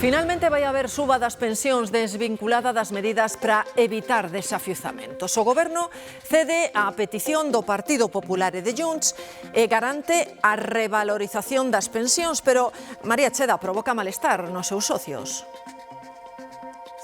Finalmente vai haber suba das pensións desvinculada das medidas para evitar desafiuzamentos. O Goberno cede á petición do Partido Popular e de Junts e garante a revalorización das pensións, pero María Cheda provoca malestar nos seus socios.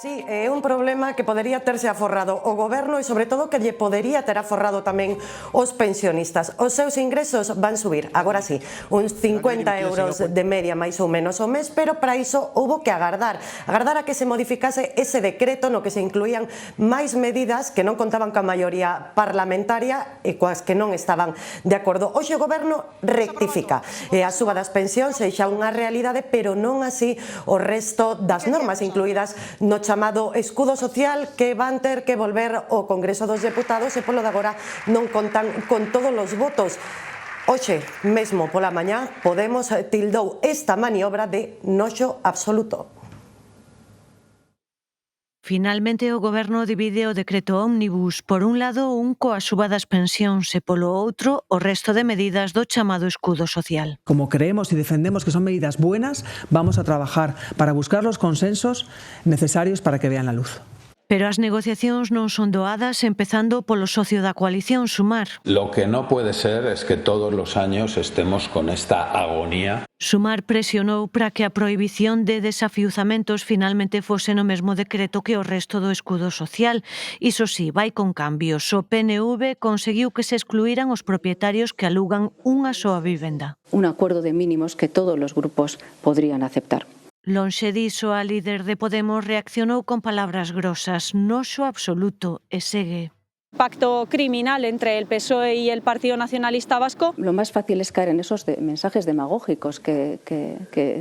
Sí, é un problema que podería terse aforrado o Goberno e, sobre todo, que lle podería ter aforrado tamén os pensionistas. Os seus ingresos van subir, agora sí, uns 50 euros de media máis ou menos ao mes, pero para iso houbo que agardar a que se modificase ese decreto no que se incluían máis medidas que non contaban coa maioría parlamentaria e coas que non estaban de acordo. Hoxe o Goberno rectifica e a suba das pensións é xa unha realidade, pero non así o resto das normas incluídas no chamado escudo social que van ter que volver ao Congreso dos Deputados e polo de agora non contan con todos os votos. Hoxe, mesmo pola mañá, Podemos tildou esta maniobra de noxo absoluto. Finalmente, o Goberno divide o decreto ómnibus. Por un lado, un coa suba das pensións e polo outro, o resto de medidas do chamado escudo social. Como creemos y defendemos que son medidas buenas, vamos a trabajar para buscar los consensos necesarios para que vean la luz. Pero as negociacións non son doadas, empezando polo socio da coalición, Sumar. Lo que no puede ser es que todos los años estemos con esta agonía. Sumar presionou para que a prohibición de desafiuzamentos finalmente fose no mesmo decreto que o resto do escudo social. Iso sí, vai con cambios. O PNV conseguiu que se excluíran os propietarios que alugan unha soa vivenda. Un acuerdo de mínimos que todos los grupos podrían aceptar. Lonxe diso, a líder de Podemos reaccionou con palabras grosas, noxo absoluto, e segue. Pacto criminal entre el PSOE y el Partido Nacionalista Vasco. Lo más fácil es caer en esos mensajes demagógicos que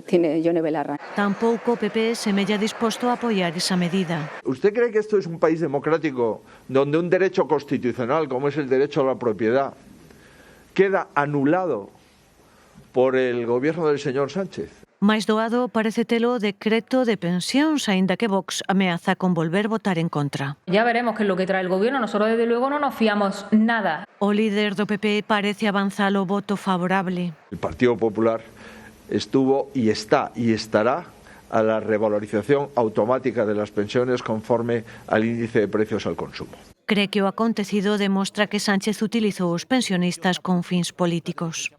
tiene Yone Belarra. Tampouco o PP semella disposto a apoiar esa medida. ¿Usted cree que esto es un país democrático donde un derecho constitucional como es el derecho a la propiedad queda anulado por el gobierno del señor Sánchez? Máis doado parece telo o decreto de pensións, aínda que Vox ameaza con volver votar en contra. Ya veremos qué es lo que trae el gobierno, nosotros desde luego no nos fiamos nada. O líder do PP parece avanzar o voto favorable. El Partido Popular estuvo y está y estará a la revalorización automática de las pensiones conforme al índice de precios al consumo. Cree que o acontecido demostra que Sánchez utilizou os pensionistas con fins políticos.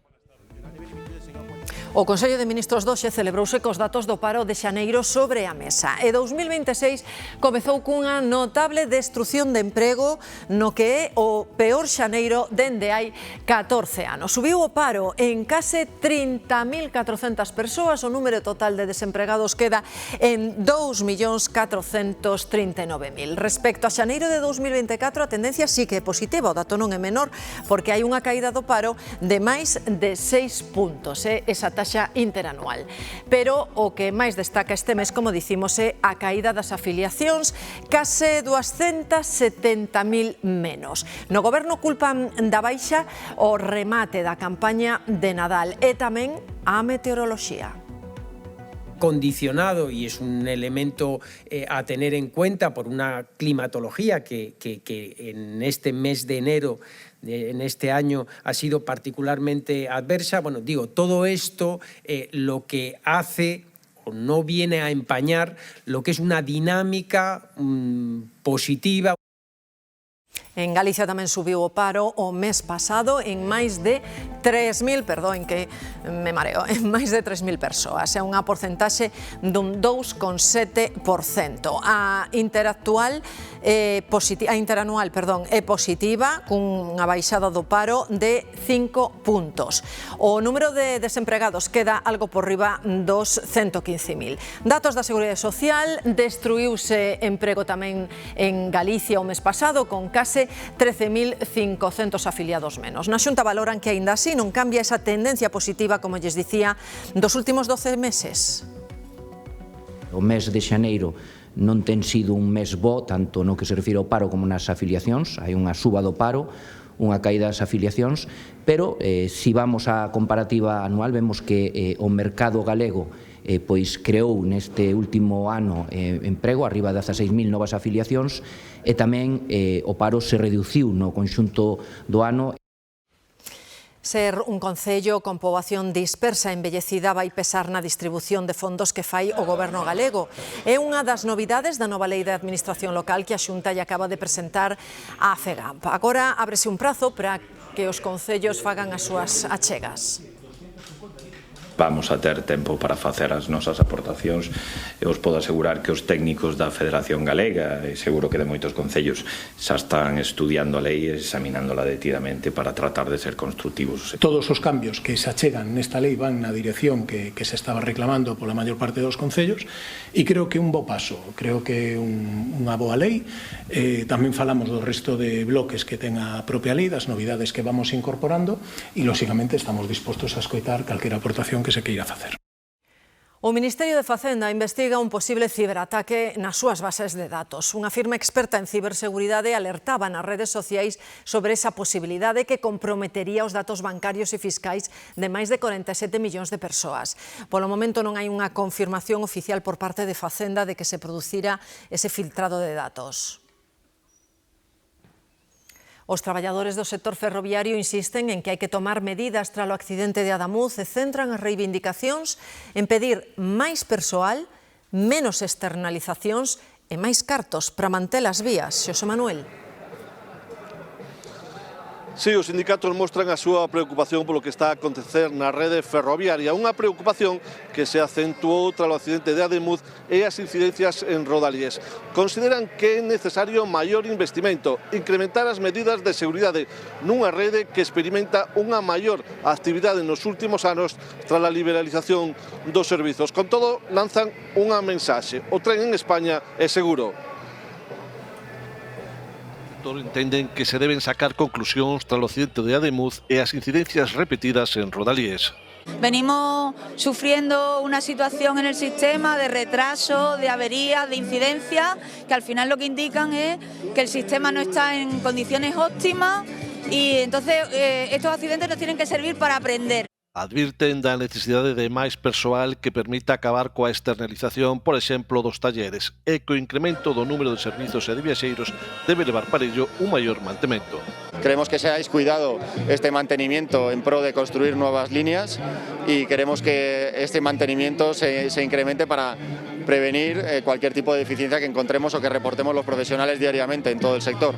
O Consello de Ministros doxe celebrouse cos datos do paro de xaneiro sobre a mesa e 2026 comezou cunha notable destrución de emprego no que é o peor xaneiro dende hai 14 anos. Subiu o paro en case 30.400 persoas, o número total de desempregados queda en 2.439.000. Respecto a xaneiro de 2024 a tendencia sí que é positiva, o dato non é menor porque hai unha caída do paro de máis de 6 puntos, esa taxa interanual. Pero o que máis destaca este mes, como dicimos, é a caída das afiliacións, case 270.000 menos. No Goberno culpan da baixa o remate da campaña de Nadal e tamén a meteoroloxía. Condicionado y es un elemento a tener en cuenta por una climatología que en este mes de enero en este año ha sido particularmente adversa. Bueno, digo, todo esto lo que hace o no viene a empañar lo que es una dinámica positiva. En Galicia tamén subiu o paro o mes pasado en máis de 3.000, perdón, que me mareo, en máis de 3.000 persoas. É unha porcentaxe dun 2,7%. A interanual é positiva, cunha baixada do paro de 5 puntos. O número de desempregados queda algo por riba dos 115.000. Datos da Seguridade Social, destruíuse emprego tamén en Galicia o mes pasado, con case 13.500 afiliados menos. Na Xunta valoran que aínda así non cambia esa tendencia positiva, como lles dicía, dos últimos 12 meses. O mes de xaneiro non ten sido un mes bo, tanto no que se refire ao paro como nas afiliacións. Hai unha suba do paro, unha caída das afiliacións, pero se vamos á comparativa anual vemos que o mercado galego pois creou neste último ano emprego, arriba de 16.000 novas afiliacións, e tamén o paro se reduciu no conxunto do ano. Ser un concello con poboación dispersa e envellecida vai pesar na distribución de fondos que fai o Goberno galego. É unha das novidades da nova Lei de Administración Local que a Xunta lle acaba de presentar á FEGAMP. Agora ábrese un prazo para que os concellos fagan as súas achegas. Vamos a ter tempo para facer as nosas aportacións e os podo asegurar que os técnicos da Federación Galega e seguro que de moitos concellos xa están estudiando a lei e examinándola detidamente para tratar de ser construtivos. Todos os cambios que se achegan nesta lei van na dirección que se estaba reclamando pola maior parte dos concellos e creo que é un bo paso, creo que é unha boa lei. Tamén falamos do resto de bloques que ten a propia lei, das novidades que vamos incorporando e, lóxicamente, estamos dispostos a escoitar calquera aportación que se queira facer. O Ministerio de Facenda investiga un posible ciberataque nas súas bases de datos. Unha firma experta en ciberseguridade alertaba nas redes sociais sobre esa posibilidade que comprometería os datos bancarios e fiscais de máis de 47 millóns de persoas. Polo momento non hai unha confirmación oficial por parte de Facenda de que se producira ese filtrado de datos. Os traballadores do sector ferroviario insisten en que hai que tomar medidas tras o accidente de Adamuz e centran as reivindicacións en pedir máis persoal, menos externalizacións e máis cartos para manter as vías. Xosé Manuel. Sí, os sindicatos mostran a súa preocupación polo que está a acontecer na rede ferroviaria, unha preocupación que se acentuou tras o accidente de Ademuz e as incidencias en Rodalies. Consideran que é necesario maior investimento, incrementar as medidas de seguridade nunha rede que experimenta unha maior actividade nos últimos anos tras a liberalización dos servizos. Con todo, lanzan unha mensaxe: o tren en España é seguro. Entenden que se deben sacar conclusións tras o accidente de Ademuz e as incidencias repetidas en Rodalies. Venimos sufriendo una situación en el sistema de retraso, de avería, de incidencia, que al final lo que indican es que el sistema no está en condiciones óptimas y entonces estos accidentes nos tienen que servir para aprender. Advirten da necesidade de máis persoal que permita acabar coa externalización, por exemplo, dos talleres, e que o incremento do número de servizos e de viaxeiros debe levar para ello un maior mantemento. Queremos que seáis cuidado este mantenimiento en pro de construir nuevas líneas y queremos que este mantenimiento se incremente para prevenir cualquier tipo de deficiencia que encontremos o que reportemos los profesionales diariamente en todo el sector.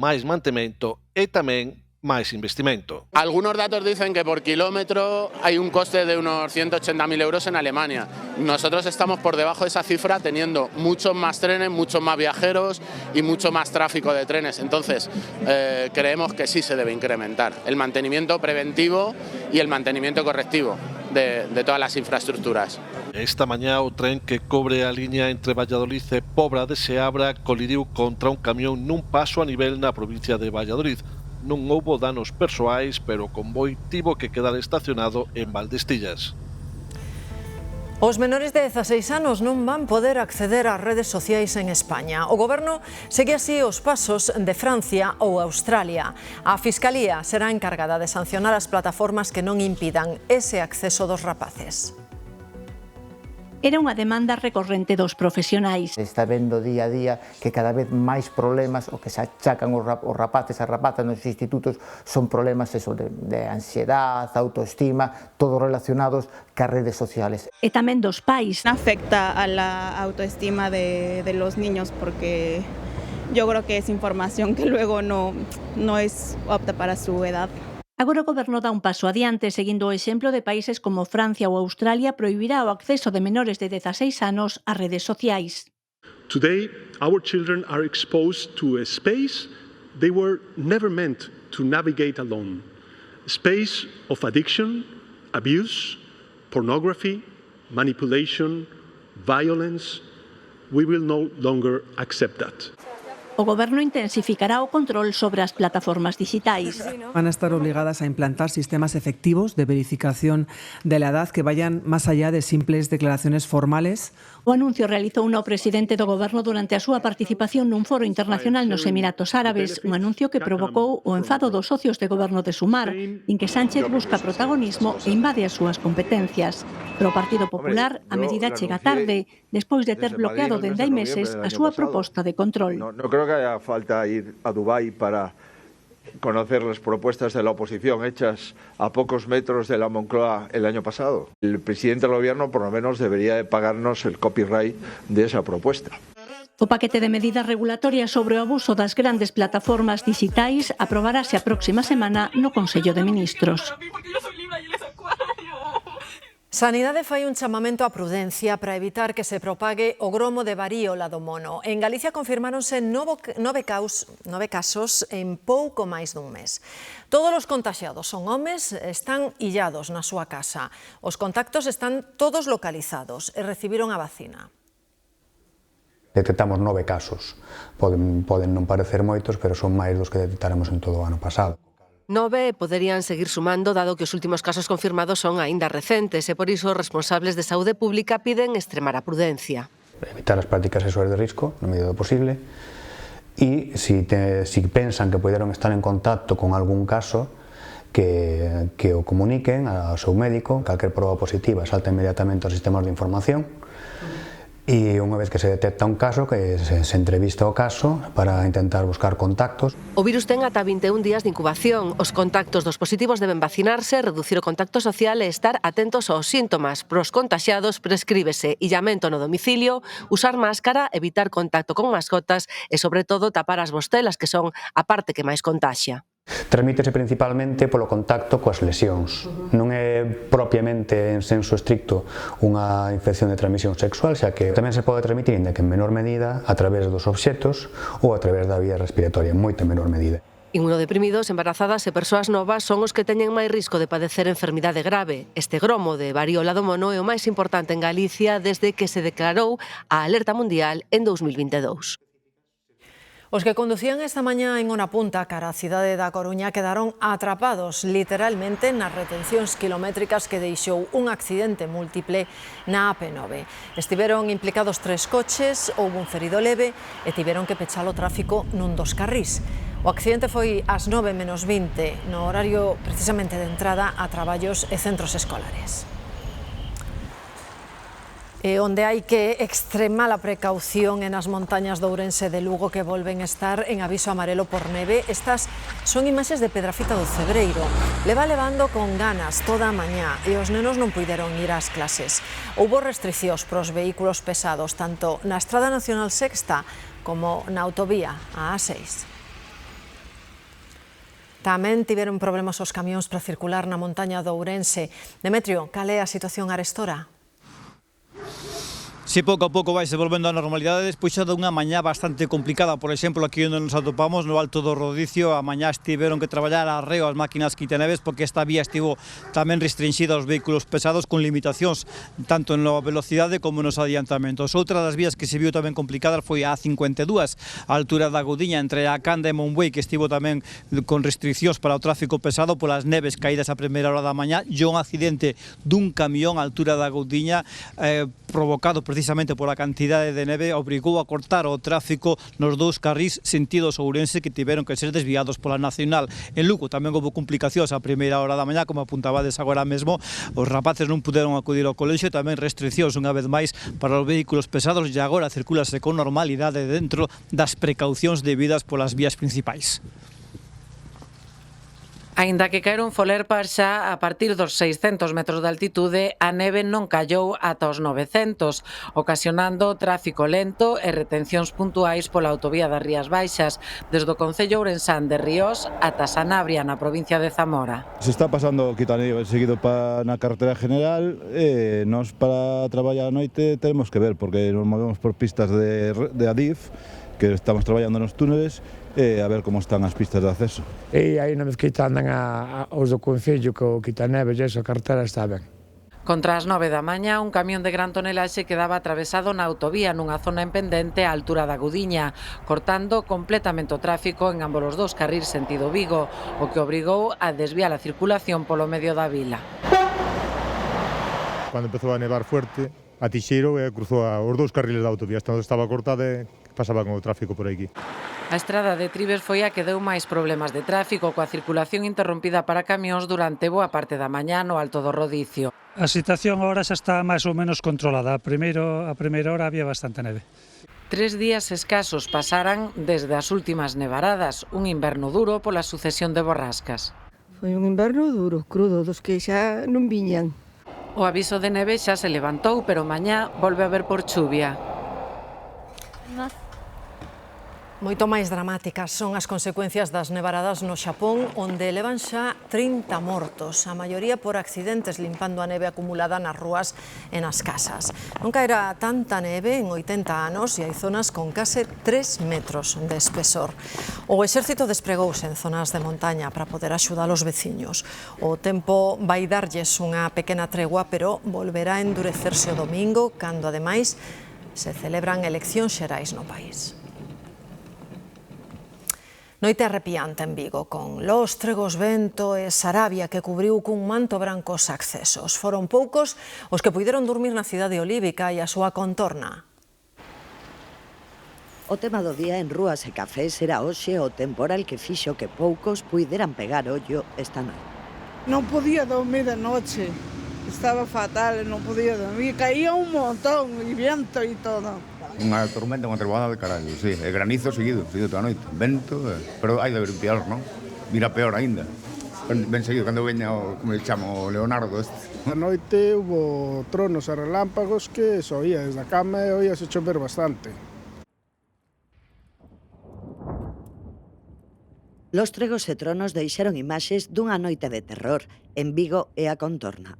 Máis mantemento e tamén máis investimento. Algunos datos dicen que por kilómetro hay un coste de unos 180.000 euros en Alemania. Nosotros estamos por debajo de esa cifra teniendo muchos más trenes, muchos más viajeros y mucho más tráfico de trenes. Entonces, creemos que sí se debe incrementar el mantenimiento preventivo y el mantenimiento correctivo de todas las infraestructuras. Esta mañá o tren que cobre a liña entre Valladolid e Pobra de Seabra colidiu contra un camión nun paso a nivel na provincia de Valladolid. Non houbo danos persoais, pero o convoi tivo que quedar estacionado en Valdestillas. Os menores de 16 anos non van poder acceder ás redes sociais en España. O Goberno segue así os pasos de Francia ou Australia. A Fiscalía será encargada de sancionar as plataformas que non impidan ese acceso dos rapaces. Era unha demanda recorrente dos profesionais. Está vendo día a día que cada vez máis problemas o que se achacan os rapaces e rapazas nos institutos son problemas de ansiedade, autoestima, todos relacionados cas redes sociales. E tamén dos pais. Afecta a la autoestima de los niños porque yo creo que es información que luego no es apta para su edad. Agora o Goberno dá un paso adiante, seguindo o exemplo de países como Francia ou Australia, prohibirá o acceso de menores de 16 anos ás redes sociais. Today, our children are exposed to a space they were never meant to navigate alone. A space of addiction, abuse, pornography, manipulation, violence. We will no longer accept that. O Goberno intensificará o control sobre as plataformas digitais. Van a estar obligadas a implantar sistemas efectivos de verificación de la edad que vayan más allá de simples declaraciones formales. O anuncio realizou o presidente do Goberno durante a súa participación nun foro internacional nos Emiratos Árabes, un anuncio que provocou o enfado dos socios de Goberno de Sumar, en que Sánchez busca protagonismo e invade as súas competencias. Pero o Partido Popular, a medida chega tarde, despois de ter bloqueado dende hai meses a súa proposta de control. No creo que haya falta ir a Dubái para conocer las propuestas de la oposición hechas a pocos metros de la Moncloa el año pasado. El presidente del Gobierno por lo menos debería de pagarnos el copyright de esa propuesta. O paquete de medidas regulatorias sobre o abuso das grandes plataformas digitais aprobarase a próxima semana no Consello de Ministros. Sanidade fai un chamamento á prudencia para evitar que se propague o gromo de varíola do mono. En Galicia confirmáronse 9 casos en pouco máis dun mes. Todos os contaxiados son homes, están illados na súa casa. Os contactos están todos localizados e recibiron a vacina. Detectamos 9 casos. Poden non parecer moitos, pero son máis dos que detectáramos en todo o ano pasado. 9 poderían seguir sumando, dado que os últimos casos confirmados son aínda recentes e por iso os responsables de saúde pública piden extremar a prudencia. Evitar as prácticas sexuais de risco, no medida do posible, e si pensan que poderon estar en contacto con algún caso, que o comuniquen ao seu médico. Calquer proba positiva salta inmediatamente aos sistemas de información. E unha vez que se detecta un caso, que se entrevista o caso para intentar buscar contactos. O virus ten ata 21 días de incubación. Os contactos dos positivos deben vacinarse, reducir o contacto social e estar atentos aos síntomas. Pros contaxiados prescríbese illamento no domicilio, usar máscara, evitar contacto con mascotas e, sobre todo, tapar as bostelas, que son a parte que máis contaxia. Transmítese principalmente polo contacto coas lesións. Non é propiamente en senso estricto unha infección de transmisión sexual, xa que tamén se pode transmitir, ainda que en menor medida, a través dos obxetos ou a través da vía respiratoria, en moita menor medida. Inmunodeprimidos, embarazadas e persoas novas son os que teñen máis risco de padecer enfermidade grave. Este gromo de varíola do mono é o máis importante en Galicia desde que se declarou a alerta mundial en 2022. Os que conducían esta mañá en Hora Punta cara á cidade da Coruña quedaron atrapados literalmente nas retencións kilométricas que deixou un accidente múltiple na AP9. Estiveron implicados 3 coches, houve un ferido leve e tiveron que pechar o tráfico nun dos carrís. O accidente foi ás 9:20, no horario precisamente de entrada a traballos e centros escolares. Onde hai que extremar a precaución en as montañas de Ourense de Lugo, que volven estar en aviso amarelo por neve. Estas son imaxes de Pedrafita do Cebreiro. Leva levando con ganas toda a mañá e os nenos non puideron ir ás clases. Houbo restriccións pros vehículos pesados, tanto na Estrada Nacional Sexta como na autovía, a A6. Tamén tiveron problemas os camións para circular na montaña de Ourense. Demetrio, cal é a situación arestora? Si pouco a pouco vai se volvendo a normalidade despois xa dunha mañá bastante complicada. Por exemplo, aquí onde nos atopamos, no Alto do Rodicio, a mañá tiveron que traballar a arreo as máquinas quitaneves porque esta vía estivo tamén restringida aos vehículos pesados con limitacións tanto na velocidade como nos adiantamentos. Outra das vías que se viu tamén complicada foi a A52, a altura da Gudiña, entre a Canda e Monbuey, que estivo tamén con restriccións para o tráfico pesado polas neves caídas a primeira hora da mañá, e un accidente dun camión a altura da Gudiña provocado precisamente pola cantidade de neve obrigou a cortar o tráfico nos dous carrís sentidos Ourense que tiveron que ser desviados pola Nacional. En Lugo tamén houve complicacións a primeira hora da mañá, como apuntabades agora mesmo. Os rapaces non puderon acudir ao colexio, tamén restriccións unha vez máis para os vehículos pesados e agora circulase con normalidade dentro das precaucións debidas polas vías principais. Aínda que caeron folerpas xa a partir dos 600 metros de altitude, a neve non callou ata os 900, ocasionando tráfico lento e retencións puntuais pola autovía das Rías Baixas, desde o concello ourensán de Ríos ata Sanabria, na provincia de Zamora. Se está pasando o quitaneo seguido na carretera general, e nós para traballar a noite temos que ver, porque nos movemos por pistas de Adif, que estamos traballando nos túneles, e a ver como están as pistas de acceso. E aí na mezquita andan os do Concello que o quitaneves e a carretera está ben. Contra as 9 da mañá, un camión de gran tonelaxe quedaba atravesado na autovía nunha zona en pendente á altura da Gudiña, cortando completamente o tráfico en ambos os dous carrís sentido Vigo, o que obrigou a desviar a circulación polo medio da vila. Cando empezou a nevar fuerte, atixeiro e cruzou os dous carriles da autovía, onde estaba cortada e pasaba con o tráfico por aquí. A estrada de Trives foi a que deu máis problemas de tráfico, coa circulación interrompida para camións durante boa parte da mañá no Alto do Rodicio. A situación agora xa está máis ou menos controlada. A primeira hora había bastante neve. 3 días escasos pasaran desde as últimas nevaradas, un inverno duro pola sucesión de borrascas. Foi un inverno duro, crudo, dos que xa non viñan. O aviso de neve xa se levantou, pero mañá volve a haber por chuvia. Moito máis dramáticas son as consecuencias das nevaradas no Xapón, onde levan xa 30 mortos, a maioría por accidentes limpando a neve acumulada nas rúas e nas casas. Non caera tanta neve en 80 anos e hai zonas con case 3 metros de espesor. O exército despregouse en zonas de montaña para poder axudar os veciños. O tempo vai darlles unha pequena tregua, pero volverá a endurecerse o domingo, cando ademais se celebran eleccións xerais no país. Noite arrepiante en Vigo, con lóstregos, vento e Sarabia que cubriu cun manto branco os accesos. Foron poucos os que puideron dormir na cidade olívica e a súa contorna. O tema do día en rúas e cafés era hoxe o temporal que fixo que poucos puideran pegar ollo esta noite. Non podía dormir de noche, estaba fatal, non podía dormir, caía un montón, e viento e todo. Unha tormenta, unha treboada de carallo, sí, e granizo seguido toda a noite, vento, pero hai de haber un pior, non? Mira peor aínda. Ben seguido, cando veña o, como le chamo, o Leonardo este. A noite hubo tronos e relámpagos que se oía desde a cama e oíase chover bastante. Lóstregos e tronos deixaron imaxes dunha noite de terror en Vigo e a contorna.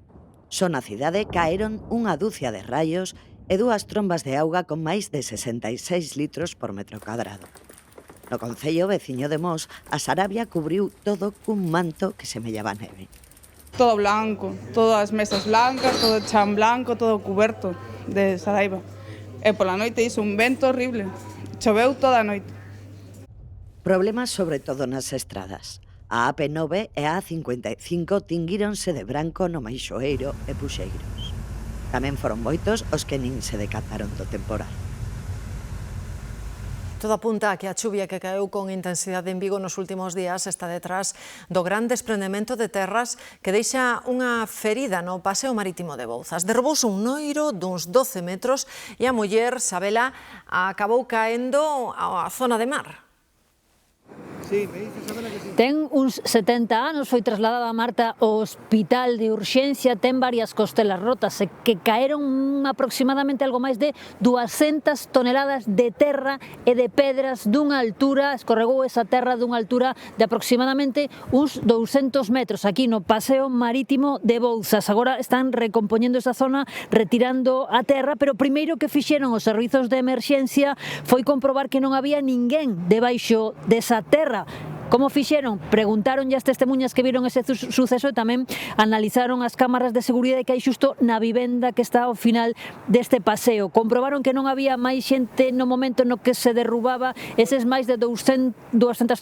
Só na cidade caeron unha dúcia de raios e 2 trombas de auga con máis de 66 litros por metro cuadrado. No concello veciño de Mos, a Sarabia cubriu todo cun manto que semellaba neve. Todo blanco, todas as mesas blancas, todo chan blanco, todo cuberto de Saraiva. E pola noite hizo un vento horrible, choveu toda a noite. Problemas sobre todo nas estradas. A AP9 e a A55 tinguíronse de branco no Maixoeiro e Puxeiros. Tamén foron moitos os que nin se decataron do temporal. Todo apunta a que a chuvia que caeu con intensidade en Vigo nos últimos días está detrás do gran desprendemento de terras que deixa unha ferida no paseo marítimo de Bouzas. Derrubouse un noiro duns 12 metros e a muller, Sabela, acabou caendo á zona de mar. Ten uns 70 anos, foi trasladada a Marta ao hospital de urxencia, ten varias costelas rotas e que caeron aproximadamente algo máis de 200 toneladas de terra e de pedras dunha altura, escorregou esa terra dunha altura de aproximadamente uns 200 metros aquí no paseo marítimo de Bouzas. Agora están recompoñendo esa zona, retirando a terra, pero primeiro que fixeron os servizos de emerxencia foi comprobar que non había ninguén debaixo desa terra. Como fixeron? Preguntaronlle as testemunhas que viron ese suceso e tamén analizaron as cámaras de seguridade que hai xusto na vivenda que está ao final deste paseo. Comprobaron que non había máis xente no momento no que se derrubaba eses máis de 200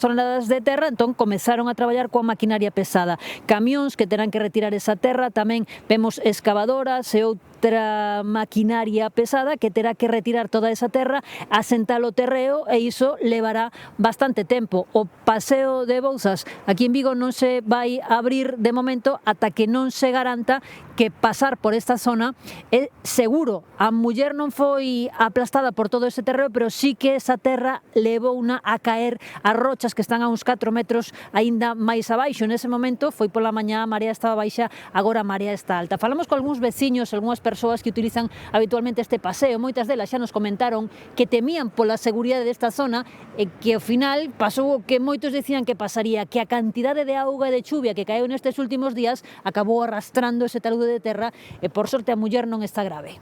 toneladas de terra, entón comezaron a traballar coa maquinaria pesada. Camións que terán que retirar esa terra, tamén vemos excavadoras e outra maquinaria pesada que terá que retirar toda esa terra, asentar o terreo e iso levará bastante tempo. O paseo de Bouzas aquí en Vigo non se vai abrir de momento ata que non se garanta que pasar por esta zona é seguro. A muller non foi aplastada por todo ese terreo, pero sí que esa terra levouna a caer as rochas que están a uns 4 metros aínda máis abaixo. Nese momento foi pola mañá, a marea estaba baixa, agora a marea está alta. Falamos con algúns veciños, algunhas persoas que utilizan habitualmente este paseo. Moitas delas xa nos comentaron que temían pola seguridade desta zona e que ao final pasou o que moitos decían que pasaría, que a cantidade de auga e de chuvia que caeu nestes últimos días acabou arrastrando ese talude de terra e por sorte a muller non está grave.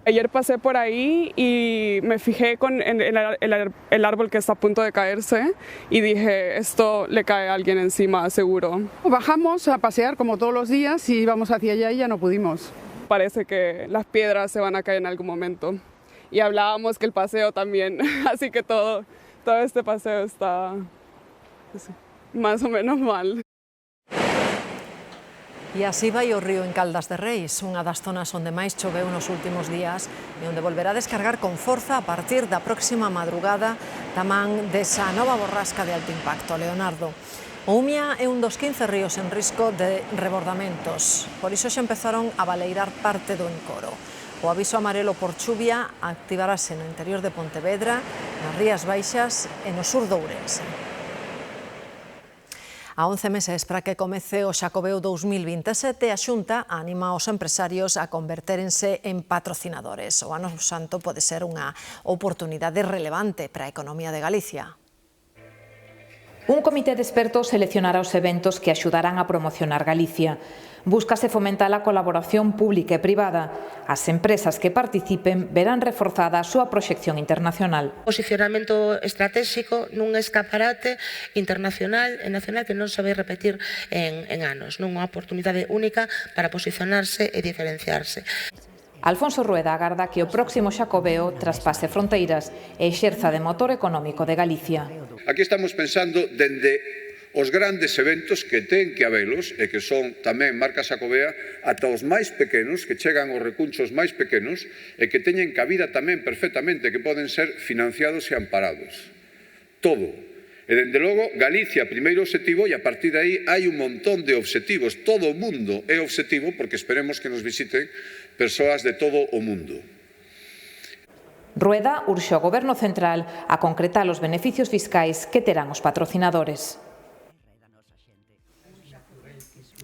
Ayer pasé por ahí y me fijé en el árbol que está a punto de caerse y dije, esto le cae a alguien encima, seguro. Bajamos a pasear como todos los días y íbamos hacia allá y ya no pudimos. Parece que las piedras se van a caer en algún momento. Y hablábamos que el paseo también, así que todo este paseo está más o menos mal. E así vai o río en Caldas de Reis, unha das zonas onde máis choveu nos últimos días e onde volverá a descargar con forza a partir da próxima madrugada tamén desa nova borrasca de alto impacto. Leonardo, o Umia é un dos 15 ríos en risco de rebordamentos, por iso xa empezaron a baleirar parte do encoro. O aviso amarelo por chuvia activarase no interior de Pontevedra, nas Rías Baixas e no sur de Ourense. A 11 meses para que comece o Xacobeo 2027, a Xunta anima aos empresarios a convertérense en patrocinadores. O Ano Santo pode ser unha oportunidade relevante para a economía de Galicia. Un comité de expertos seleccionará os eventos que axudarán a promocionar Galicia. Búscase fomentar a colaboración pública e privada. As empresas que participen verán reforzada a súa proxección internacional. Posicionamento estratégico nun escaparate internacional e nacional que non se vai repetir en anos. Non unha oportunidade única para posicionarse e diferenciarse. Alfonso Rueda agarda que o próximo Xacobeo traspase fronteiras e exerza de motor económico de Galicia. Aquí estamos pensando dende os grandes eventos que ten que habelos e que son tamén marca Xacobea ata os máis pequenos, que chegan aos recunchos máis pequenos e que teñen cabida tamén perfectamente, que poden ser financiados e amparados. Todo. E, dende logo, Galicia, primeiro obxectivo, e a partir de aí hai un montón de obxectivos. Todo o mundo é obxectivo porque esperemos que nos visiten persoas de todo o mundo. Rueda urxe ao Goberno Central a concretar os beneficios fiscais que terán os patrocinadores.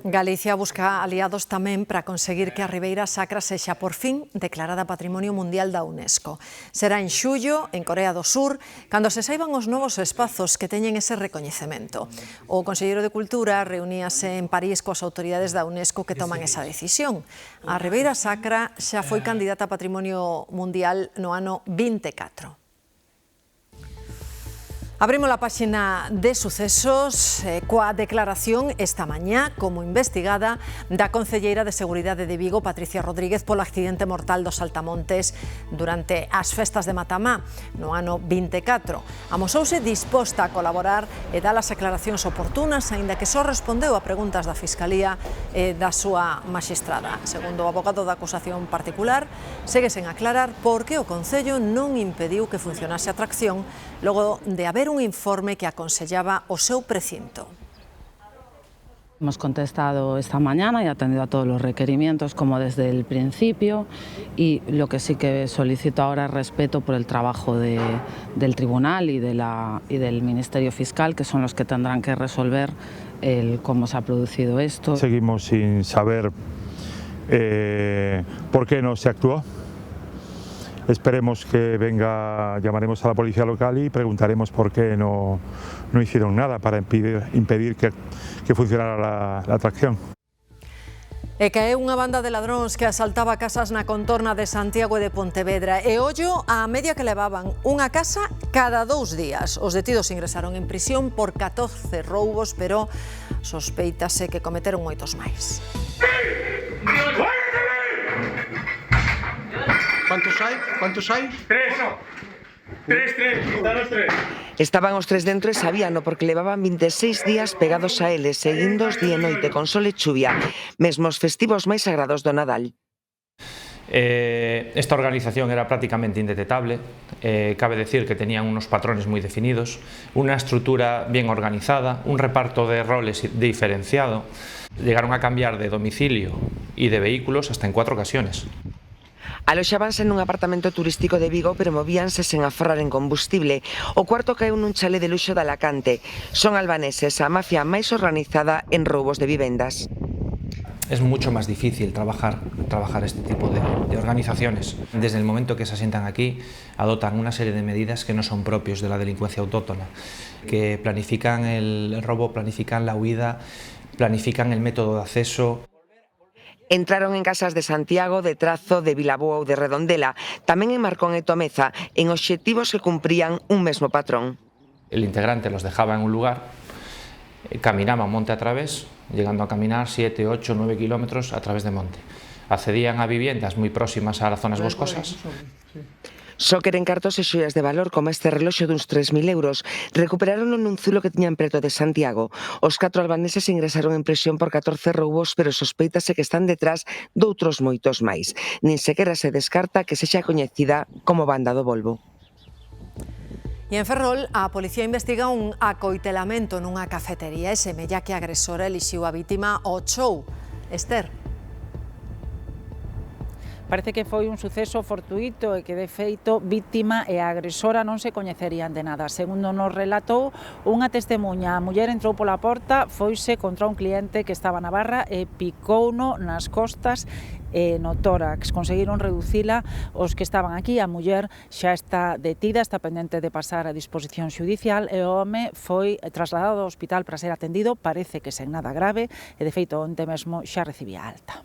Galicia busca aliados tamén para conseguir que a Ribeira Sacra sexa por fin declarada Patrimonio Mundial da UNESCO. Será en xullo, en Corea do Sur, cando se saiban os novos espazos que teñen ese recoñecemento. O conselleiro de Cultura reuníase en París coas autoridades da UNESCO que toman esa decisión. A Ribeira Sacra xa foi candidata a Patrimonio Mundial no ano 24. Abrimos a páxina de sucesos coa declaración esta mañá como investigada da concelleira de Seguridade de Vigo, Patricia Rodríguez, polo accidente mortal dos Saltamontes durante as festas de Matamá no ano 24. Amosouse disposta a colaborar e dar as aclaracións oportunas, aínda que só respondeu a preguntas da Fiscalía e da súa maxistrada. Segundo o abogado da acusación particular, segue sen aclarar por que o Concello non impediu que funcionase a atracción logo de haber un informe que aconsellaba o seu precinto. Hemos contestado esta mañana y atendido a todos los requerimientos como desde el principio, y lo que sí que solicito ahora es respeto por el trabajo del tribunal y del Ministerio Fiscal, que son los que tendrán que resolver cómo se ha producido esto. Seguimos sin saber por qué no se actuó. Esperemos que venga, llamaremos a la policía local y preguntaremos por qué no hicieron nada para impedir que funcionara la atracción. E caeu unha banda de ladróns que asaltaba casas na contorna de Santiago e de Pontevedra. E ollo a media que levaban unha casa cada 2 días. Os detidos ingresaron en prisión por 14 roubos, pero sospeítase que cometeron moitos máis. ¿Cuántos hay? 3. Danos 3. Estaban os 3 dentro e sabíano porque levaban 26 días pegados a eles, seguindos día e noite con sol e chuvia, mesmo os festivos máis sagrados do Nadal. Esta organización era prácticamente indetectable, cabe decir que tenían unos patrones muy definidos, una estructura bien organizada, un reparto de roles diferenciado, llegaron a cambiar de domicilio y de vehículos hasta en 4 ocasiones. Aloxábanse nun apartamento turístico de Vigo, pero movíanse sen aforrar en combustible. O cuarto caeu nun chalé de luxo de Alacante. Son albaneses, a mafia máis organizada en roubos de vivendas. Es mucho más difícil trabajar este tipo de organizaciones. Desde el momento que se asientan aquí, adoptan una serie de medidas que no son propios de la delincuencia autóctona, que planifican el robo, planifican la huida, planifican el método de acceso. Entraron en casas de Santiago, de Trazo, de Vilaboa ou de Redondela, tamén en Marcón e Tomeza, en obxectivos que cumprían un mesmo patrón. El integrante los dejaba en un lugar, caminaban monte a través, llegando a caminar 7, 8, 9 kilómetros a través de monte. Accedían a viviendas muy próximas a las zonas boscosas. Só queren cartos e xoias de valor como este reloxo duns 3.000 euros. Recuperaron nun zulo que tiñan preto de Santiago. Os 4 albaneses ingresaron en prisión por 14 roubos, pero sospeítase que están detrás doutros moitos máis. Nin sequera se descarta que sexa coñecida como banda do Volvo. E en Ferrol, a policía investiga un acoitelamento nunha cafetería e semella que a agresora elixiu a vítima ao chou. Esther. Parece que foi un suceso fortuito e que, de feito, víctima e a agresora non se coñecerían de nada. Segundo nos relatou unha testemuña, a muller entrou pola porta, foise contra un cliente que estaba na barra e picouno nas costas e no tórax. Conseguiron reducila os que estaban aquí. A muller xa está detida, está pendente de pasar a disposición xudicial e o home foi trasladado ao hospital para ser atendido, parece que sen nada grave e, de feito, onte mesmo xa recibía alta.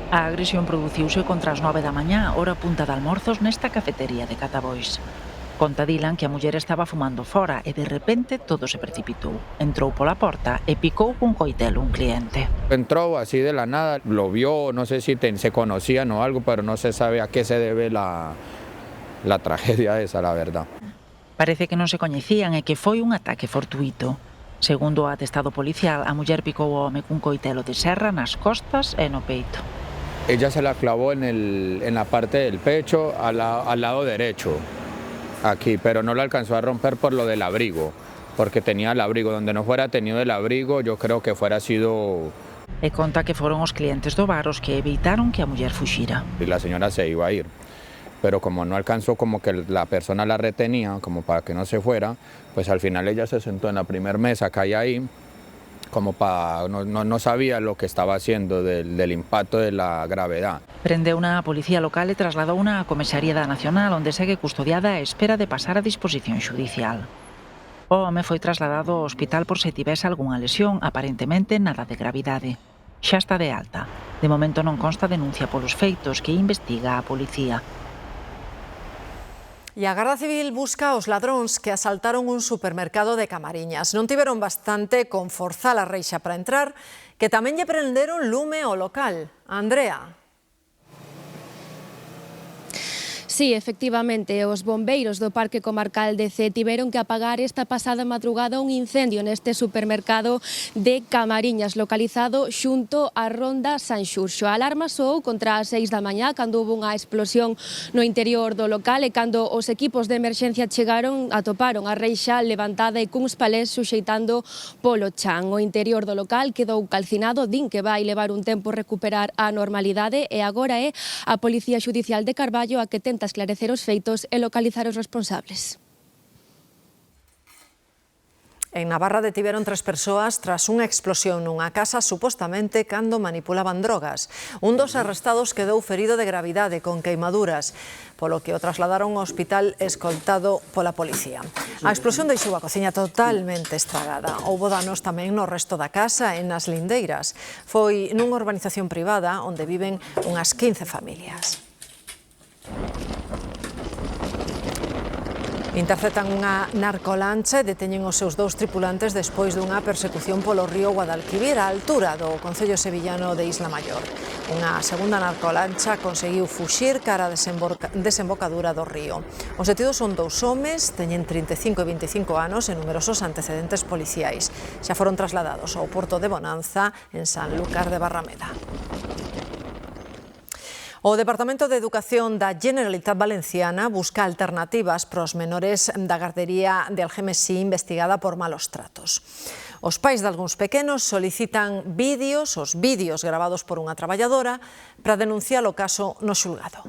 A agresión produciuse contra as 9 da mañá, hora punta de almorzos, nesta cafetería de Catabois. Conta Dylan que a muller estaba fumando fora e de repente todo se precipitou. Entrou pola porta e picou cun coitelo un cliente. Entró así de la nada, lo vio, no sé si se conocían o algo, pero no se sabe a qué se debe la tragedia esa, la verdad. Parece que non se coñecían e que foi un ataque fortuito. Segundo o atestado policial, a muller picou o home cun coitelo de serra nas costas e no peito. Ella se la clavó en la parte del pecho, al lado derecho, aquí, pero no lo alcanzó a romper por lo del abrigo, porque tenía el abrigo. Donde no fuera tenido el abrigo, yo creo que fuera sido... E conta que foron os clientes do bar os que evitaron que a muller fuxira. Y la señora se iba a ir, pero como no alcanzó, como que la persona la retenía, como para que no se fuera, pues al final ella se sentó en la primer mesa que hay ahí, como no sabía lo que estaba haciendo del impacto de la gravedad. Prendeu unha policía local e trasladou unha comisaría da Nacional, onde segue custodiada a espera de pasar a disposición xudicial. O home foi trasladado ao hospital por se tivese algunha lesión, aparentemente nada de gravidade. Xa está de alta. De momento non consta denuncia polos feitos que investiga a policía. E a Garda Civil busca os ladróns que asaltaron un supermercado de Camariñas. Non tiveron bastante con forzar a reixa para entrar, que tamén lle prenderon lume ao local. Andrea. Sí, efectivamente, os bombeiros do Parque Comarcal de Cee tiveron que apagar esta pasada madrugada un incendio neste supermercado de Camariñas, localizado xunto á Ronda San Xurxo. A alarma soou contra as 6 da mañá, cando houve unha explosión no interior do local e cando os equipos de emerxencia chegaron, atoparon a reixa levantada e cuns palés suxeitando polo chan. O interior do local quedou calcinado, din que vai levar un tempo recuperar a normalidade e agora é a Policía Xudicial de Carballo a que tenta esclarecer os feitos e localizar os responsables. En Navarra detiveron 3 persoas tras unha explosión nunha casa supostamente cando manipulaban drogas. Un dos arrestados quedou ferido de gravidade con queimaduras, polo que o trasladaron ao hospital escoltado pola policía. A explosión deixou a cociña totalmente estragada. Houbo danos tamén no resto da casa e nas lindeiras. Foi nunha urbanización privada onde viven unhas 15 familias. Interceptan unha narcolancha e deteñen os seus 2 tripulantes despois dunha persecución polo río Guadalquivir, á altura do concello sevillano de Isla Maior. Unha segunda narcolancha conseguiu fuxir cara a desembocadura do río. Os detidos son 2 homes, teñen 35 e 25 anos e numerosos antecedentes policiais. Xa foron trasladados ao porto de Bonanza en Sanlúcar de Barrameda. O Departamento de Educación da Generalitat Valenciana busca alternativas para os menores da gardería de Algemesí investigada por malos tratos. Os pais de algúns pequenos solicitan os vídeos gravados por unha traballadora para denunciar o caso no xulgado.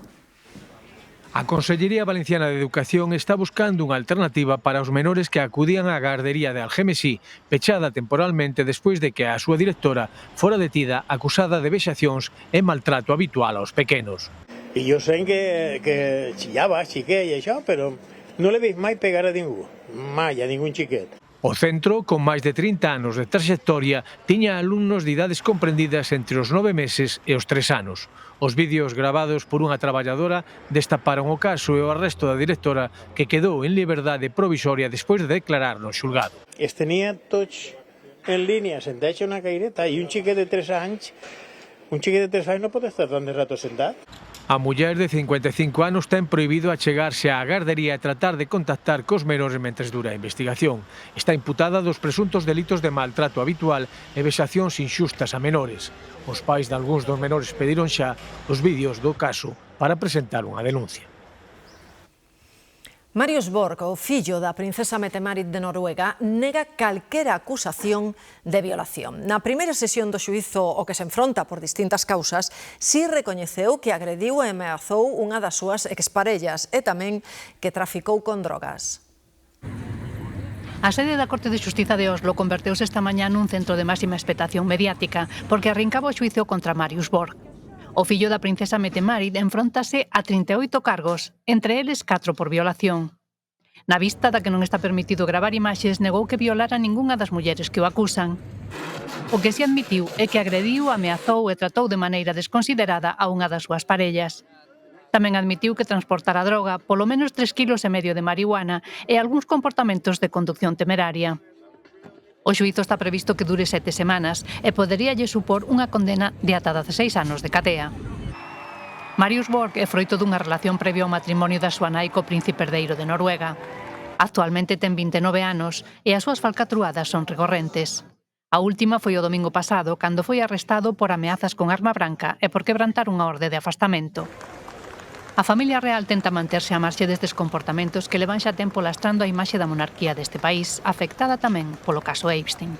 A Consellería Valenciana de Educación está buscando unha alternativa para os menores que acudían á gardería de Algemesí, pechada temporalmente despois de que a súa directora fora detida acusada de vexacións e maltrato habitual aos pequenos. E yo sei que chillaba, chiqué e xo, pero non le veis máis pegar a ningún, a ningún chiquet. O centro, con máis de 30 anos de traxectoria, tiña alumnos de idades comprendidas entre os 9 meses e os 3 anos. Os vídeos gravados por unha traballadora destaparon o caso e o arresto da directora, que quedou en liberdade provisoria despois de declarar no xulgado. Tenía todos en línea, sentándose na caireta, e un chiquet de 3 anos non pode estar tan de rato sentado. A muller de 55 anos ten prohibido achegarse á gardería e tratar de contactar cos menores mentres dura a investigación. Está imputada dos presuntos delitos de maltrato habitual e vexacións inxustas a menores. Os pais de algúns dos menores pediron xa os vídeos do caso para presentar unha denuncia. Marius Borg, o fillo da princesa Mette-Marit de Noruega, nega calquera acusación de violación. Na primeira sesión do xuízo o que se enfronta por distintas causas, si recoñeceu que agrediu e ameazou unha das súas exparellas e tamén que traficou con drogas. A sede da Corte de Xustiza de Oslo converteuse esta mañá nun centro de máxima expectación mediática porque arrincaba o xuízo contra Marius Borg. O fillo da princesa Mette-Marit enfróntase a 38 cargos, entre eles 4 por violación. Na vista da que non está permitido gravar imaxes, negou que violara ningunha das mulleres que o acusan. O que se admitiu é que agrediu, ameazou e tratou de maneira desconsiderada a unha das súas parellas. Tamén admitiu que transportara droga, polo menos 3,5 kilos de marihuana e algúns comportamentos de conducción temeraria. O xuízo está previsto que dure 7 semanas e poderíalle supor unha condena de ata 16 anos de cadea. Marius Borg é froito dunha relación previa ao matrimonio da súa nai co príncipe herdeiro de Noruega. Actualmente ten 29 anos e as súas falcatruadas son recorrentes. A última foi o domingo pasado, cando foi arrestado por ameazas con arma branca e por quebrantar unha orde de afastamento. A familia real tenta manterse a marxe destes comportamentos que levan xa tempo lastrando a imaxe da monarquía deste país, afectada tamén polo caso Epstein.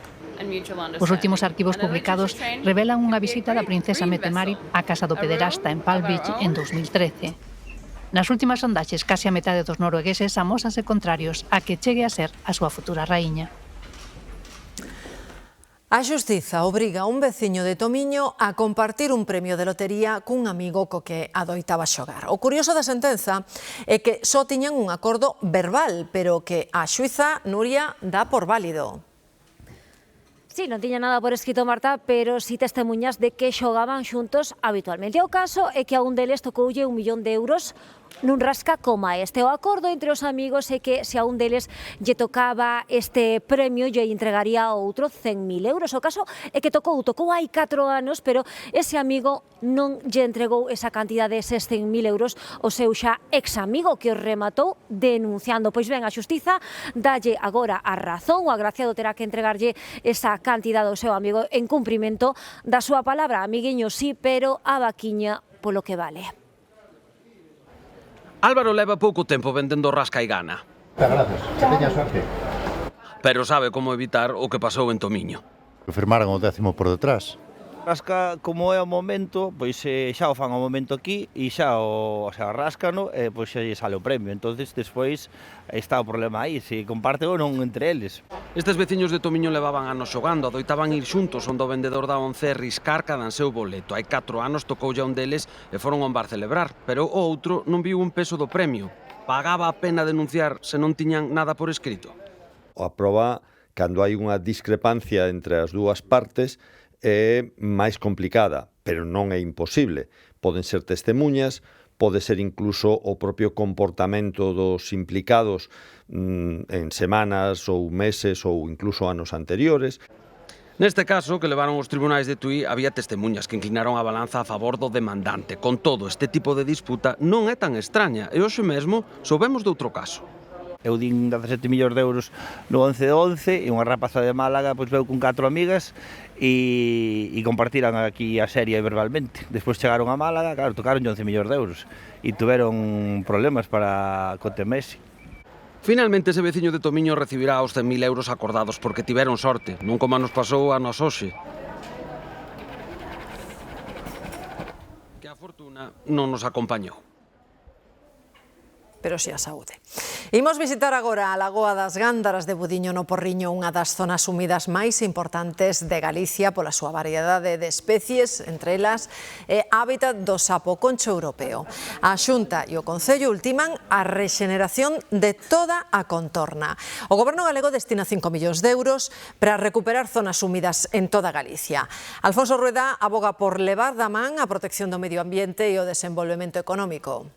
Os últimos arquivos publicados revelan unha visita da princesa Mette-Marit á casa do pederasta en Palm Beach en 2013. Nas últimas sondaxes, case a metade dos noruegueses amósanse contrarios a que chegue a ser a súa futura raíña. A xustiza obriga a un veciño de Tomiño a compartir un premio de lotería cun amigo co que adoitaba xogar. O curioso da sentenza é que só tiñan un acordo verbal, pero que a xuíza Nuria dá por válido. Sí, non tiña nada por escrito, Marta, pero sí testemunhas de que xogaban xuntos habitualmente. O caso é que a un deles tocoulle 1 millón de euros nun rasca coma este. O acordo entre os amigos é que se a un deles lle tocaba este premio lle entregaría a outro 100.000 euros. O caso é que tocou hai 4 anos, pero ese amigo non lle entregou esa cantidad de eses 100.000 euros ao seu xa ex-amigo, que o rematou denunciando. Pois ben, a xustiza dalle agora a razón, o agraciado terá que entregarlle esa cantidad ao seu amigo en cumprimento da súa palabra. Amiguiño sí, pero a vaquiña polo que vale. Álvaro leva pouco tempo vendendo rasca e gana. Gracias, que teña suerte. Pero sabe como evitar o que pasou en Tomiño. Firmaran o 10º por detrás. Rasca, como é o momento, pois xa o fan o momento aquí e xa o rascano e pois xa lle sale o premio. Entonces despois está o problema aí, se comparte ou non entre eles. Estes veciños de Tomiño levaban anos xogando, adoitaban ir xuntos onde o vendedor da 11 riscar cada seu boleto. Hai 4 anos tocoulle a un deles e foron a un bar celebrar, pero o outro non viu un peso do premio. Pagaba a pena denunciar se non tiñan nada por escrito. A proba, cando hai unha discrepancia entre as dúas partes, é máis complicada, pero non é imposible. Poden ser testemunhas, pode ser incluso o propio comportamento dos implicados en semanas ou meses ou incluso anos anteriores. Neste caso, que levaron os tribunais de Tui, había testemunhas que inclinaron a balanza a favor do demandante. Con todo, este tipo de disputa non é tan extraña, e hoxe mesmo soubemos de outro caso. Eu din 17 millóns de euros no 11-11 e unha rapaza de Málaga pois veu con 4 amigas e compartiran aquí a serie verbalmente. Despois chegaron a Málaga, claro, tocaron 11 millóns de euros e tuveron problemas para cotemese. Finalmente, ese veciño de Tomiño recibirá os 100.000 euros acordados porque tiveron sorte, non como nos pasou a nos hoxe. Que a fortuna non nos acompañou. Pero si a saúde. Imos visitar agora a Lagoa das Gándaras de Budiño no Porriño, unha das zonas húmidas máis importantes de Galicia pola súa variedade de especies, entre elas é hábitat do sapo concho europeo. A Xunta e o Concello ultiman a rexeneración de toda a contorna. O Goberno galego destina 5 millóns de euros para recuperar zonas húmidas en toda Galicia. Alfonso Rueda aboga por levar da man a protección do medio ambiente e o desenvolvemento económico.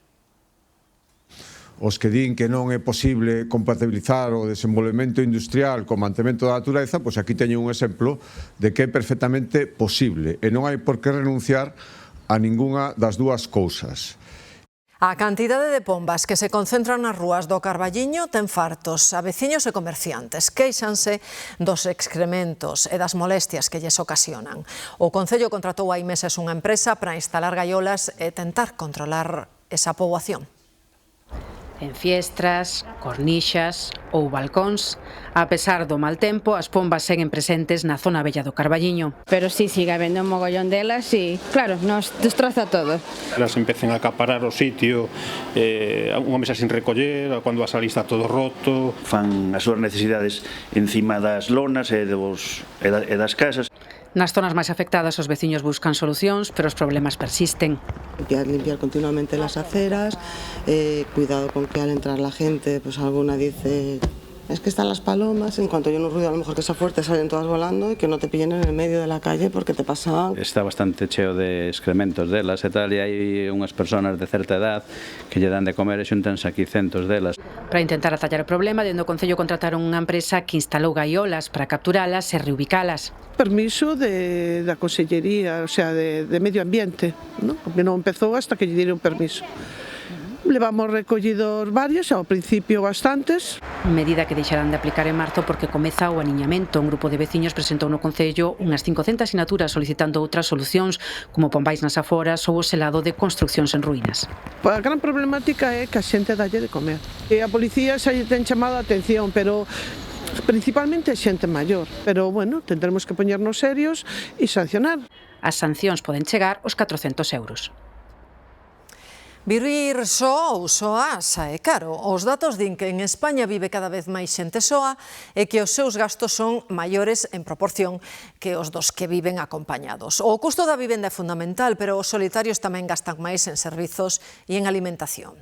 Os que din que non é posible compatibilizar o desenvolvemento industrial co mantemento da natureza, pois aquí teñen un exemplo de que é perfectamente posible e non hai por que renunciar a ningunha das dúas cousas. A cantidade de pombas que se concentran nas rúas do Carballiño ten fartos a veciños e comerciantes. Queixanse dos excrementos e das molestias que lles ocasionan. O Concello contratou hai meses unha empresa para instalar gaiolas e tentar controlar esa poboación. en fiestras, cornixas ou balcóns. A pesar do mal tempo, as pombas seguen presentes na zona bella do Carballiño. Pero sí, sigue habendo un mogollón delas e, claro, nos destroza todo. Elas empecen a acaparar o sitio, unha mesa sin recoller, cando vas a lista todo roto. Fan as súas necesidades encima das lonas e das casas. Nas zonas máis afectadas os veciños buscan solucións, pero os problemas persisten. Limpiar continuamente las aceras, cuidado con que al entrar la gente, pues alguna dice, es que están las palomas, en cuanto hay un ruido a lo mejor que sea fuerte salen todas volando y que no te pillen en el medio de la calle porque te pasan. Está bastante cheo de excrementos delas e tal, e hai unhas persoas de certa edad que lle dan de comer e xuntanse aquí centos delas. Para intentar atallar o problema, dende o Concello contrataron unha empresa que instalou gaiolas para capturalas e reubicalas. Permiso da Consellería, o sea, de Medio Ambiente, ¿no? Porque non empezou hasta que lle dieron permiso. Levamos recollidos varios, ao principio bastantes. Medida que deixarán de aplicar en marzo porque comeza o aniñamento. Un grupo de veciños presentou no Concello unhas 500 sinaturas solicitando outras solucións, como pombais nas aforas ou o selado de construcións en ruínas. A gran problemática é que a xente dalle de comer. E a policía xa lle ten chamado a atención, pero principalmente xente maior. Pero, bueno, tendremos que poñernos serios e sancionar. As sancións poden chegar aos 400 euros. Vivir só ou soa sae caro. Os datos din que en España vive cada vez máis xente soa e que os seus gastos son maiores en proporción que os dos que viven acompañados. O custo da vivenda é fundamental, pero os solitarios tamén gastan máis en servizos e en alimentación.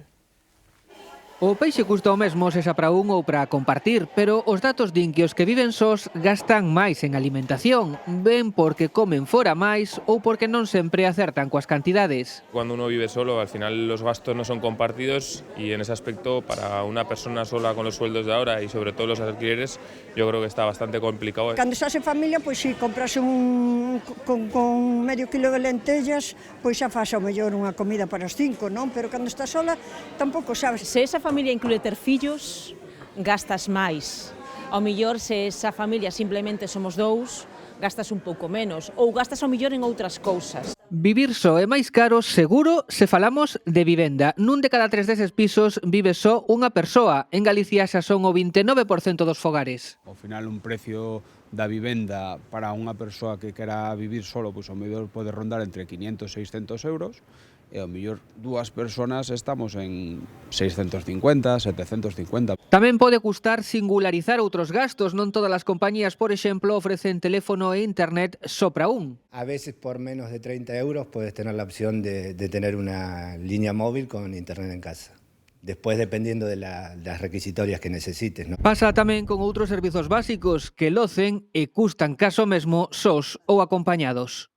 O peixe custa o mesmo sexa para un ou para compartir, pero os datos din que os que viven sós gastan máis en alimentación, ben porque comen fora máis ou porque non sempre acertan coas cantidades. Cuando uno vive solo, al final los gastos no son compartidos y en ese aspecto para una persona sola con los sueldos de ahora y sobre todo los alquileres, yo creo que está bastante complicado. Cando estás en familia, pois si compras con medio kilo de lentellas, pois xa faz ao mellor unha comida para os 5, non? Pero cando estás sola, tampouco sabes. Se esa familia inclúe ter fillos, gastas máis. Ao mellor, se esa familia simplemente somos dous, gastas un pouco menos, ou gastas ao mellor en outras cousas. Vivir só é máis caro, seguro, se falamos de vivenda. Nun de cada 3 deses pisos vive só unha persoa. En Galicia xa son o 29% dos fogares. Ao final, un precio da vivenda para unha persoa que quera vivir solo, pois ao mellor pode rondar entre 500 e 600 euros, e ao mellor dúas persoas estamos en 650, 750. Tamén pode custar singularizar outros gastos. Non todas as compañías, por exemplo, ofrecen teléfono e internet só para un. A veces por menos de 30 euros puedes tener la opción de tener una línea móvil con internet en casa. Después, dependiendo de las requisitorias que necesites, ¿no? Pasa tamén con outros servizos básicos que locen e custan caso mesmo sós ou acompañados.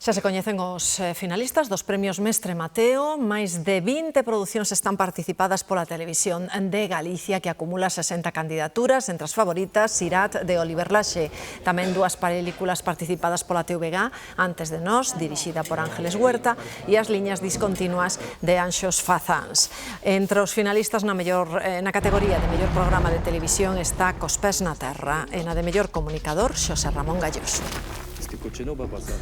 Xa se coñecen os finalistas dos premios Mestre Mateo. Máis de 20 producións están participadas pola Televisión de Galicia, que acumula 60 candidaturas, entre as favoritas Sirat de Oliver Laxe. Tamén 2 películas participadas pola TVG, Antes de Nós, dirixida por Ángeles Huerta, e As liñas discontinuas de Anxos Fazans. Entre os finalistas na categoría de mellor programa de televisión está Cos pés na terra, e na de mellor comunicador Xosé Ramón Galloso. Este coche non va a pasar.